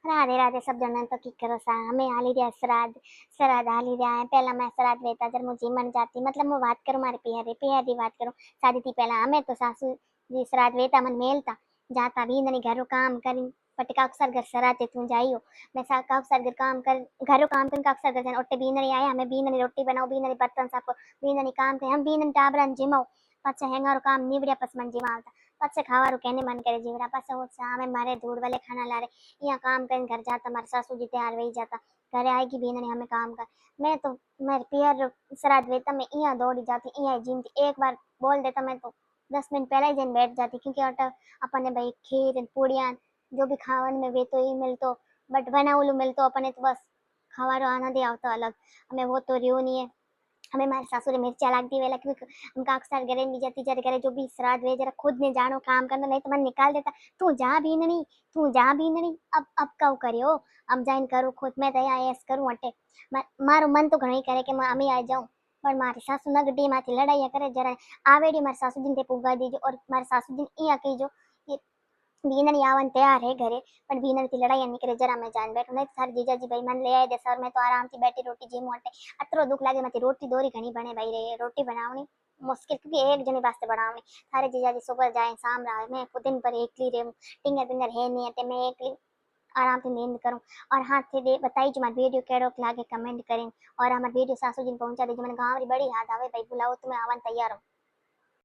राधे राधे सब जन तो की करो सा हमें हाली रहा श्राद्ध श्राद्ध हाली रहा है पहला मैं श्राद्ध वेता जब मुझे मन जाती मतलब मैं बात करूं मारे पिया दी बात करूं शादी थी पहला हमें तो सासू जी श्राद्ध वेता मन मेलता जाता भी नहीं घरों काम करी पट का अक्सर घर सराते तू जाइयो मैं सा का अक्सर घर काम कर घरों काम कर का अक्सर घर ओटे भी नहीं आया हमें भी नहीं रोटी बनाओ भी नहीं बर्तन साफ भी नहीं काम करे हम भी नहीं टाबरन जिमाओ पाछा हेंगारो काम निवड़िया पस मन जिमा आवता पाछा खावारू कहने मन करे जीवड़ा पाछा वो सामे मारे धूड़ वाले खाना ला रहे यहाँ काम कर घर जाता हमारे सासू जी तैयार वही जाता घरे आएगी भी नहीं हमें काम कर मैं तो मेरे पियर श्राद्ध वेता मैं यहाँ दौड़ी जाती यहाँ जिमती एक बार बोल देता मैं तो 10 मिनट पहले ही जन बैठ जाती क्योंकि अटा अपने भाई खीर पूड़िया जो भी खावन में वे तो ही मिलतो बट बनावलू मिलतो अपने तो बस खावारो आनंद ही आवतो अलग हमें वो तो रियो नहीं है हमें मारे सासुरे मिर्चा लागती वेला क्योंकि उनका अक्सर घरे नहीं जाती जरा घरे जो भी श्राद्ध वे जरा खुद ने जानो काम करना नहीं तो मन निकाल देता तू जा भी नहीं तू जा भी नहीं अब कब करियो अब जाइन करूँ खुद मैं तो ऐस करूँ अटे मारो मन तो घणो ही करे कि मैं अमी आ जाऊं पर मारी सासू नगडी माथी लड़ाई करे जरा आवेडी मारी सासू जिन ते पुगा दीजो और मारी सासू जिन इया कहीजो कि बीनर यावन तैयार है घरे पर बीनर की लड़ाई नहीं करे जरा मैं जान बैठू नहीं तो सारे जीजाजी भाई मन ले आए दे सर मैं तो आराम से बैठी रोटी जी मोटे अतरो दुख लागे मत रोटी दोरी घनी बने भाई रे रोटी बनावनी मुश्किल क्योंकि एक जने वास्ते बनावनी सारे जीजाजी सुबह जाए शाम रहा मैं खुद दिन पर एकली रे टिंगर पिंगर है नहीं है मैं एकली आराम से नींद करूं और हाथ से दे बताई जो हमारे वीडियो केड़ो लागे कमेंट करें और हमारे वीडियो सासू जी ने पहुंचा दीजिए मैंने गाँव बड़ी याद आवे भाई बुलाओ तुम्हें आवन तैयार हूँ।